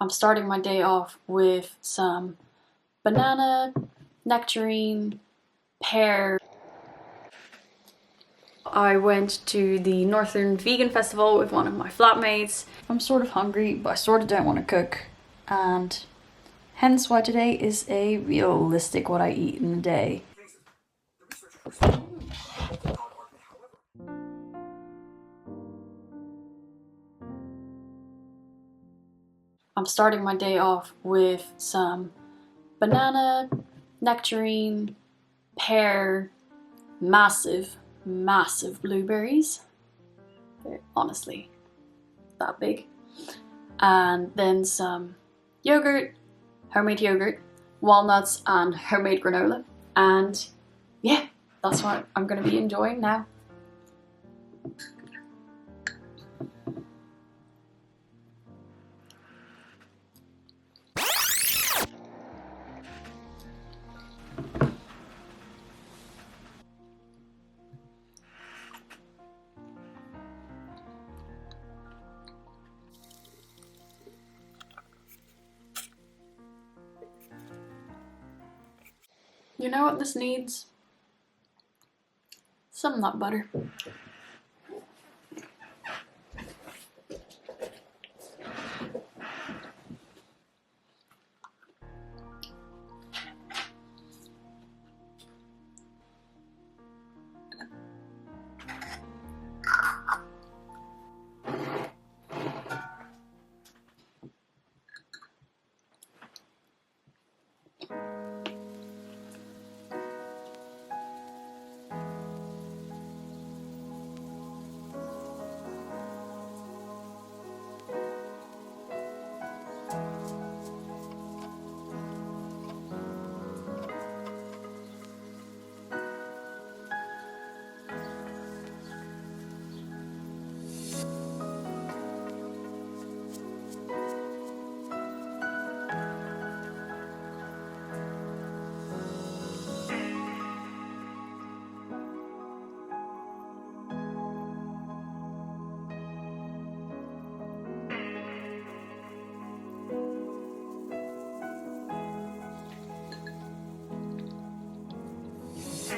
I'm starting my day off with some banana, nectarine, pear. I went to the Northern Vegan Festival with one of my flatmates. I'm sort of hungry, but I sort of don't want to cook, and hence why today is a realistic what I eat in a day. I'm starting my day off with some banana, nectarine, pear, massive blueberries. They're honestly that big. And then some yogurt, homemade yogurt, walnuts, and homemade granola. And yeah, that's what I'm gonna be enjoying now. You know what this needs? Some nut butter.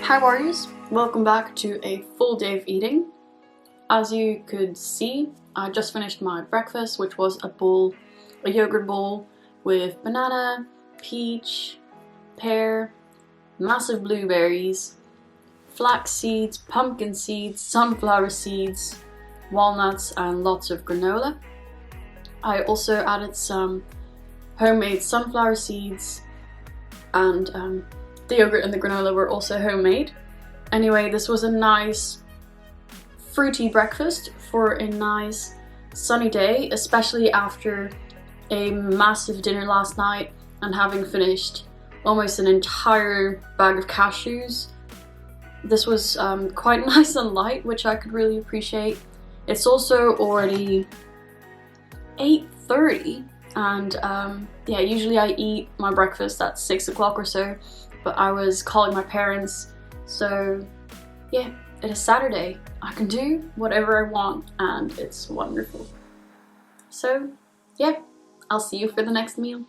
Hi warriors, welcome back to a full day of eating. As you could see, I just finished my breakfast, which was a yogurt bowl with banana, peach, pear, massive blueberries, flax seeds, pumpkin seeds, sunflower seeds, walnuts, and lots of granola. I also added some homemade sunflower seeds, and the yogurt and the granola were also homemade. Anyway, this was a nice fruity breakfast for a nice sunny day, especially after a massive dinner last night and having finished almost an entire bag of cashews. This was quite nice and light, which I could really appreciate. It's also already 8:30, and yeah, usually I eat my breakfast at 6 o'clock or so, but I was calling my parents, so yeah, it is Saturday. I can do whatever I want, and it's wonderful. So yeah, I'll see you for the next meal.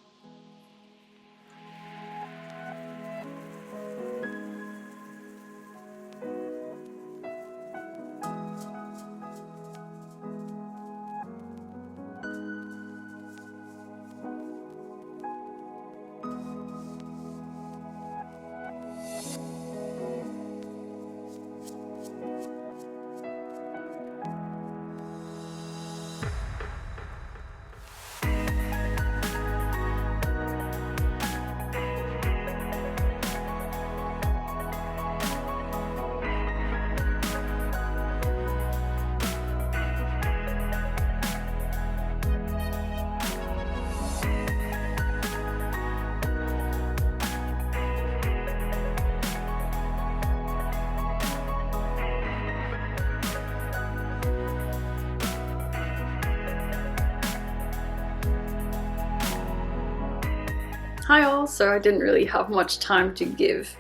Hi all, so I didn't really have much time to give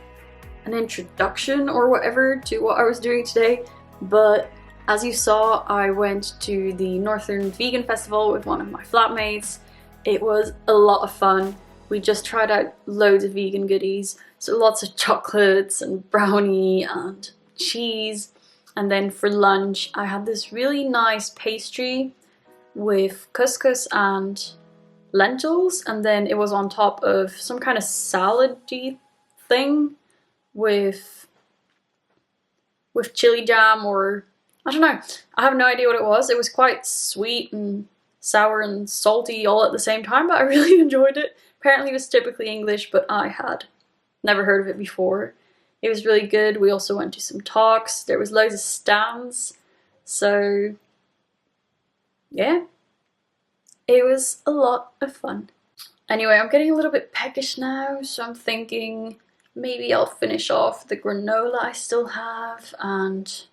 an introduction or whatever to what I was doing today, but as you saw, I went to the Northern Vegan Festival with one of my flatmates. It was a lot of fun. We just tried out loads of vegan goodies, so lots of chocolates and brownie and cheese. And then for lunch, I had this really nice pastry with couscous and lentils, and then it was on top of some kind of salad-y thing with chili jam, or I don't know. I have no idea what it was. It was quite sweet and sour and salty all at the same time, but I really enjoyed it. Apparently it was typically English, but I had never heard of it before. It was really good. We also went to some talks. There was loads of stands. So yeah, it was a lot of fun. Anyway, I'm getting a little bit peckish now, so I'm thinking maybe I'll finish off the granola I still have, and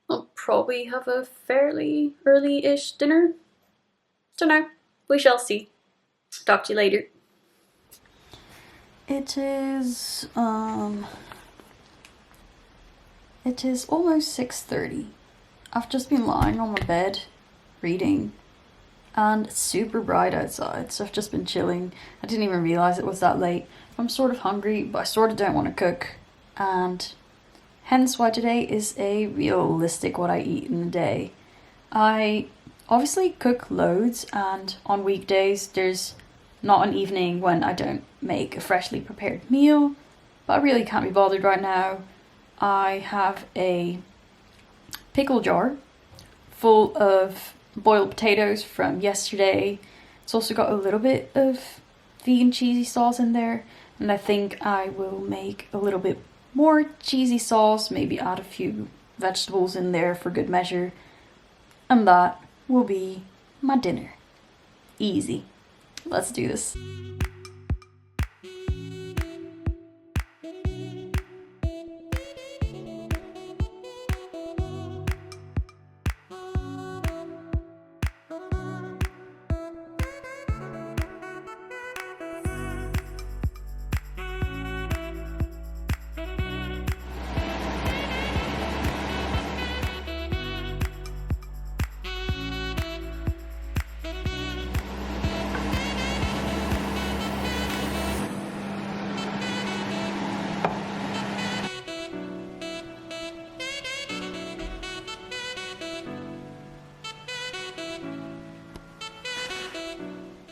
I'll probably have a fairly early-ish dinner. Don't know. We shall see. Talk to you later. It is almost 6:30. I've just been lying on my bed, reading, and it's super bright outside, so I've just been chilling. I didn't even realise it was that late. I'm sort of hungry, but I sort of don't want to cook, and hence why today is a realistic what I eat in a day. I obviously cook loads, and on weekdays there's not an evening when I don't make a freshly prepared meal, but I really can't be bothered right now. I have a pickle jar full of boiled potatoes from yesterday. It's also got a little bit of vegan cheesy sauce in there, and I think I will make a little bit more cheesy sauce, maybe add a few vegetables in there for good measure, and that will be my dinner. Easy. Let's do this.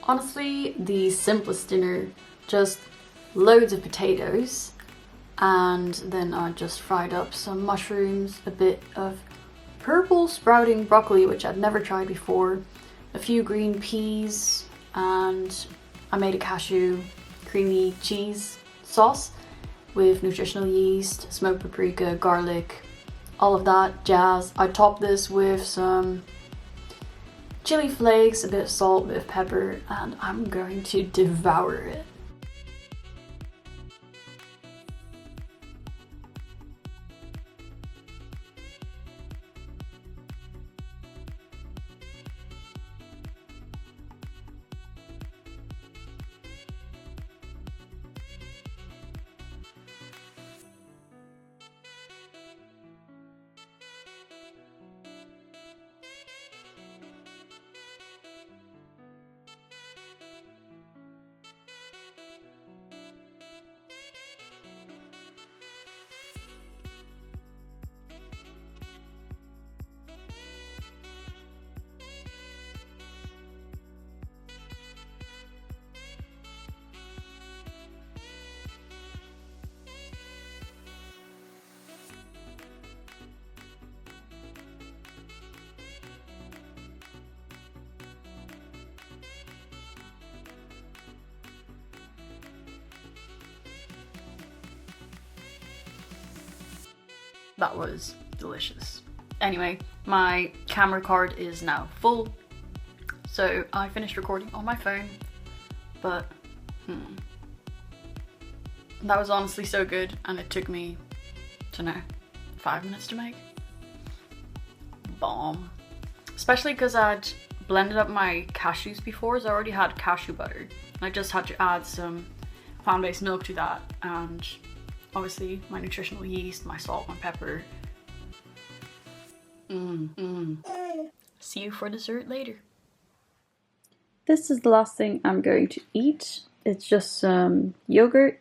Honestly, the simplest dinner, just loads of potatoes, and then I just fried up some mushrooms, a bit of purple sprouting broccoli, which I'd never tried before, a few green peas, and I made a cashew creamy cheese sauce with nutritional yeast, smoked paprika, garlic, all of that jazz. I topped this with some chili flakes, a bit of salt, a bit of pepper, and I'm going to devour it. That was delicious. Anyway, my camera card is now full, so I finished recording on my phone, but that was honestly so good, and it took me, I don't know, 5 minutes to make. Bomb. Especially because I'd blended up my cashews before, so I already had cashew butter. I just had to add some plant-based milk to that, and obviously my nutritional yeast, my salt, my pepper. See you for dessert later. this is the last thing I'm going to eat. It's just some yogurt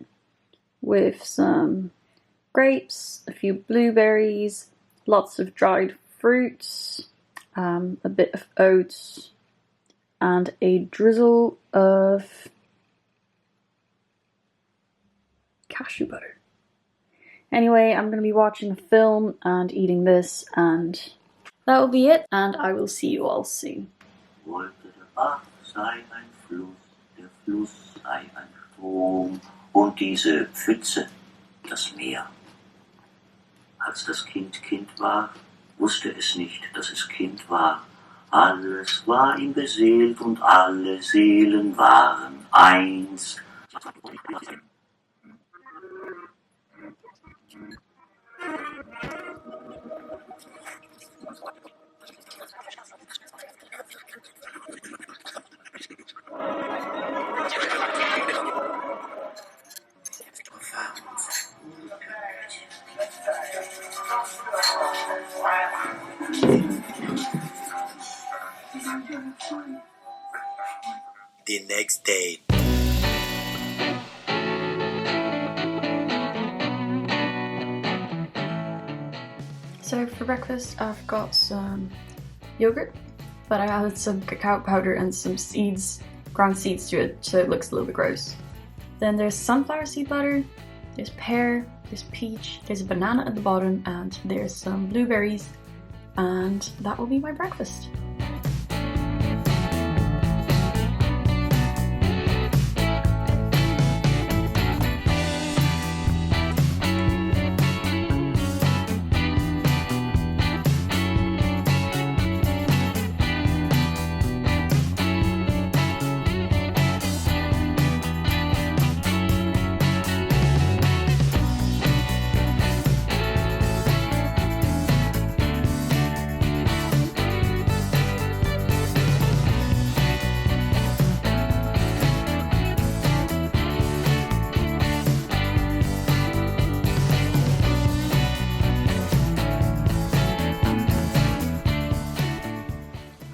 with some grapes, a few blueberries, lots of dried fruits, a bit of oats, and a drizzle of cashew butter. Anyway, I'm going to be watching a film and eating this, and that will be it, and I will see you all soon. Wollte der Bach sei ein Fluss, der Fluss sei ein Strom und diese Pfütze das Meer. Als das Kind Kind war, wusste es nicht, dass es Kind war. Alles war ihm beseelt und alle Seelen waren eins. The next day. So for breakfast I've got some yogurt, but I added some cacao powder and some seeds, ground seeds to it, so it looks a little bit gross. Then there's sunflower seed butter, there's pear, there's peach, there's a banana at the bottom, and there's some blueberries, and that will be my breakfast.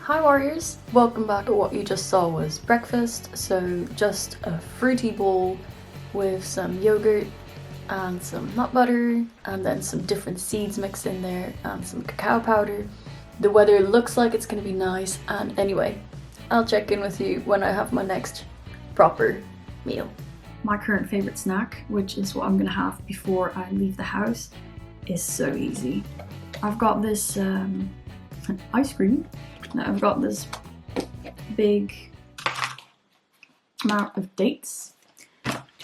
Hi warriors, welcome back. What you just saw was breakfast, so just a fruity bowl with some yogurt and some nut butter and then some different seeds mixed in there and some cacao powder. The weather looks like it's going to be nice, and anyway, I'll check in with you when I have my next proper meal. My current favourite snack, which is what I'm going to have before I leave the house, is so easy. I've got this ice cream. Now I've got this big amount of dates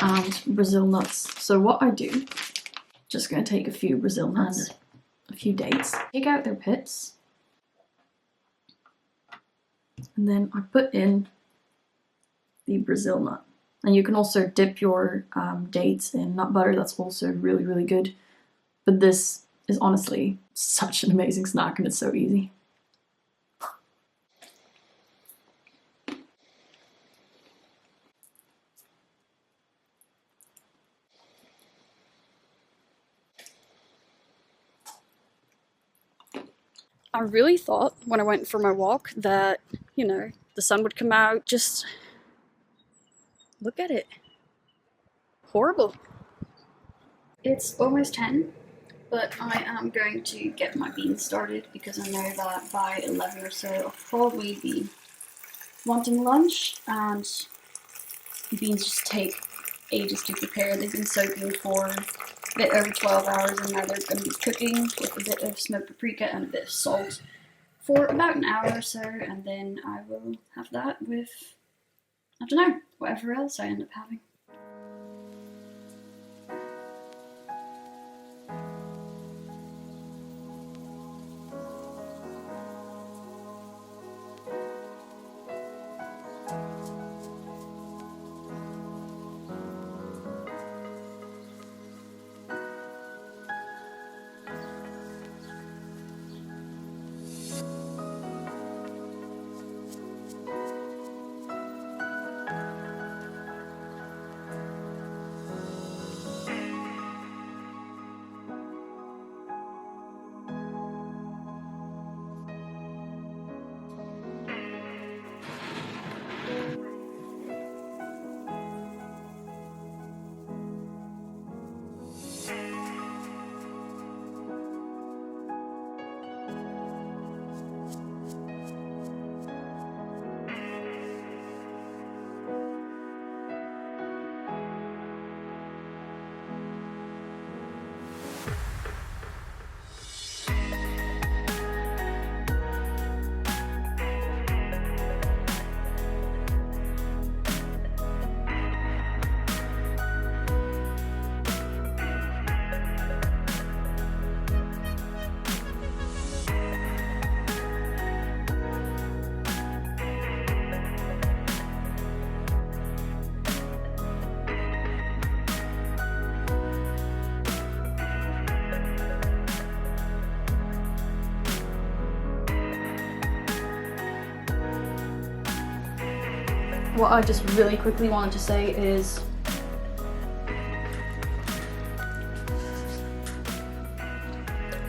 and Brazil nuts. So what I do, just going to take a few Brazil nuts, and a few dates, take out their pits, and then I put in the Brazil nut. And you can also dip your dates in nut butter, that's also really, really good. But this is honestly such an amazing snack and it's so easy. I really thought when I went for my walk that, you know, the sun would come out. Just look at it. Horrible. It's almost 10, but I am going to get my beans started because I know that by 11 or so I'll probably be wanting lunch, and beans just take ages to prepare. They've been soaking for a bit over 12 hours and now they're going to be cooking with a bit of smoked paprika and a bit of salt for about an hour or so, and then I will have that with, I don't know, whatever else I end up having. what I just really quickly wanted to say is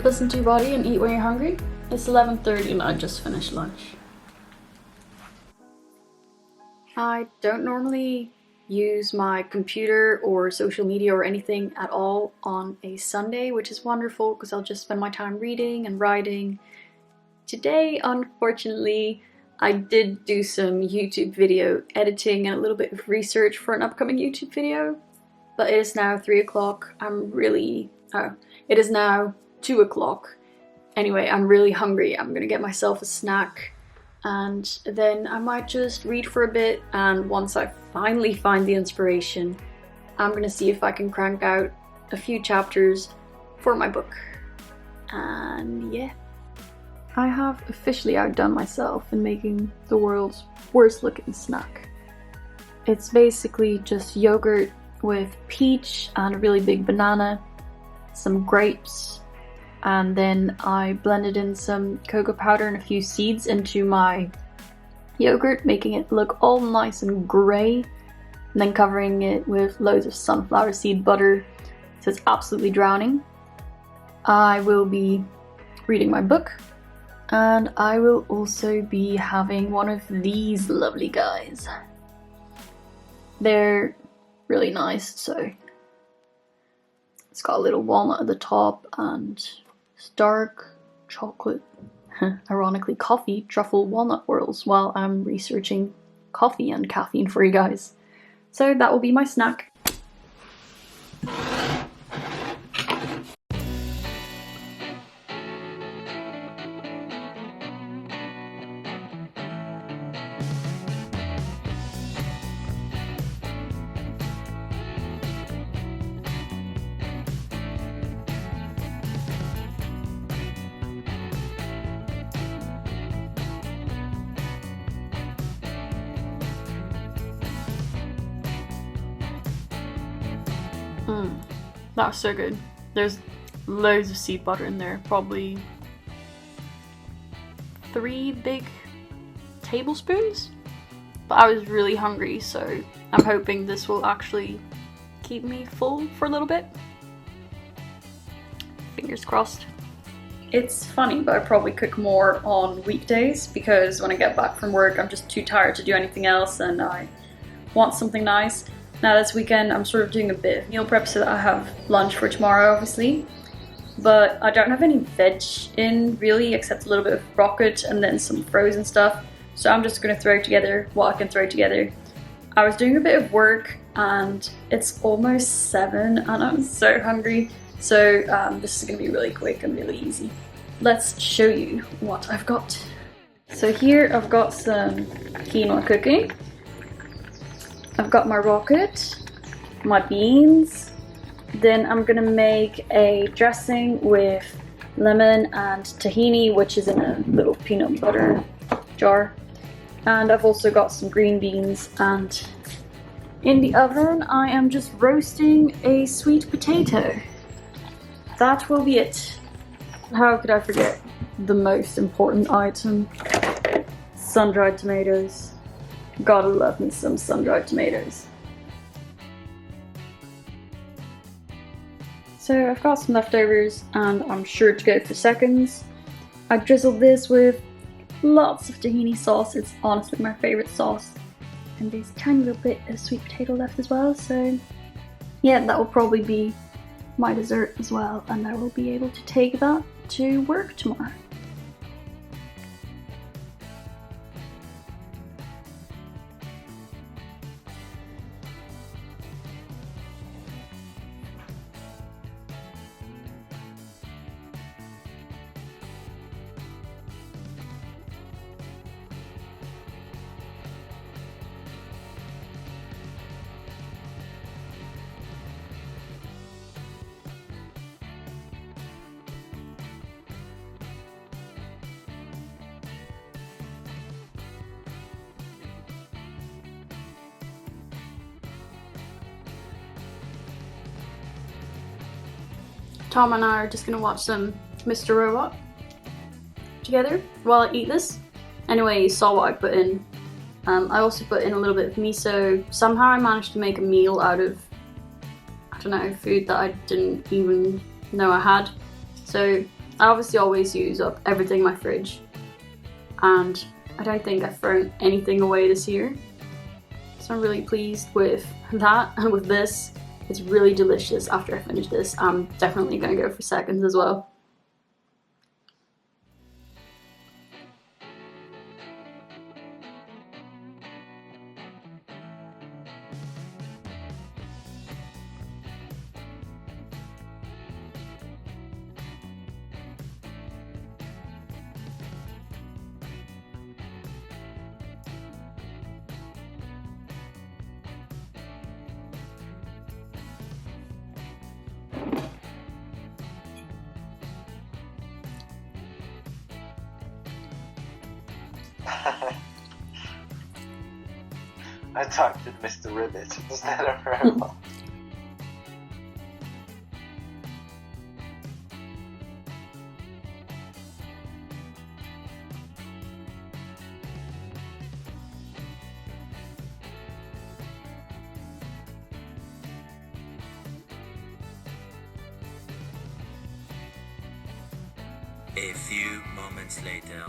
listen to your body and eat when you're hungry. It's 11:30 and I just finished lunch. I don't normally use my computer or social media or anything at all on a Sunday, which is wonderful because I'll just spend my time reading and writing. Today, unfortunately, I did do some YouTube video editing and a little bit of research for an upcoming YouTube video, but it is now 3 o'clock. It is now 2 o'clock. Anyway, I'm really hungry. I'm gonna get myself a snack and then I might just read for a bit, and once I finally find the inspiration, I'm gonna see if I can crank out a few chapters for my book. And yeah. I have officially outdone myself in making the world's worst looking snack. It's basically just yogurt with peach and a really big banana, some grapes, and then I blended in some cocoa powder and a few seeds into my yogurt, making it look all nice and grey, and then covering it with loads of sunflower seed butter so it's absolutely drowning. I will be reading my book, and I will also be having one of these lovely guys. They're really nice, so it's got a little walnut at the top and dark chocolate, ironically coffee, truffle walnut whirls while I'm researching coffee and caffeine for you guys. So that will be my snack. That was so good. There's loads of seed butter in there, probably 3 big tablespoons. But I was really hungry, so I'm hoping this will actually keep me full for a little bit. Fingers crossed. It's funny, but I probably cook more on weekdays because when I get back from work, I'm just too tired to do anything else and I want something nice. Now this weekend I'm sort of doing a bit of meal prep so that I have lunch for tomorrow, obviously. But I don't have any veg in really, except a little bit of rocket and then some frozen stuff. So I'm just gonna throw together what I can throw together. I was doing a bit of work and it's almost 7 and I'm so hungry. So this is gonna be really quick and really easy. Let's show you what I've got. So here I've got some quinoa cooking. I've got my rocket, my beans, then I'm gonna make a dressing with lemon and tahini, which is in a little peanut butter jar. And I've also got some green beans, and in the oven I am just roasting a sweet potato. That will be it. How could I forget the most important item? Sun-dried tomatoes. Gotta love me some sun-dried tomatoes. So I've got some leftovers and I'm sure to go for seconds. I drizzled this with lots of tahini sauce. It's honestly my favorite sauce. And there's a tiny little bit of sweet potato left as well. So yeah, that will probably be my dessert as well. And I will be able to take that to work tomorrow. Tom and I are just gonna watch some Mr. Robot together while I eat this. Anyway, you saw what I put in I also put in a little bit of miso. Somehow I managed to make a meal out of, I don't know, food that I didn't even know I had. So I obviously always use up everything in my fridge, and I don't think I've thrown anything away this year. So I'm really pleased with that, and with this. It's really delicious. After I finish this, I'm definitely gonna go for seconds as well. I talked with Mr. Ribbit instead of Robot. A few moments later.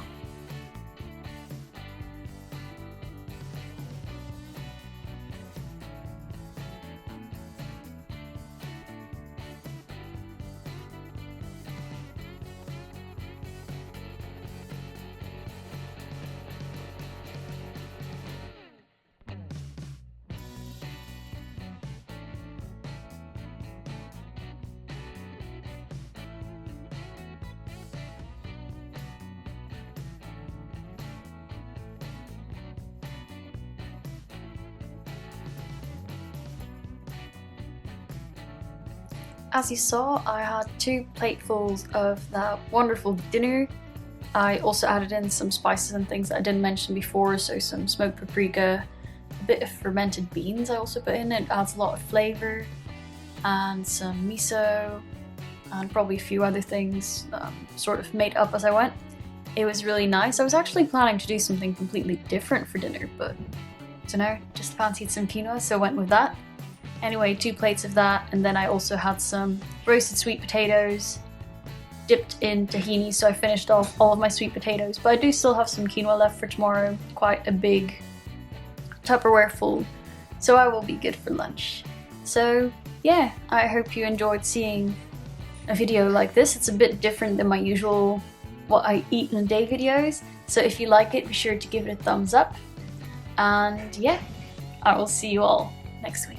As you saw, I had 2 platefuls of that wonderful dinner. I also added in some spices and things that I didn't mention before, so some smoked paprika, a bit of fermented beans I also put in. It adds a lot of flavour, and some miso, and probably a few other things sort of made up as I went. It was really nice. I was actually planning to do something completely different for dinner, but I don't know, just fancied some quinoa, so I went with that. Anyway, 2 plates of that, and then I also had some roasted sweet potatoes dipped in tahini, so I finished off all of my sweet potatoes. But I do still have some quinoa left for tomorrow, quite a big Tupperware full, so I will be good for lunch. So yeah, I hope you enjoyed seeing a video like this. It's a bit different than my usual what I eat in a day videos, so if you like it, be sure to give it a thumbs up. And yeah, I will see you all next week.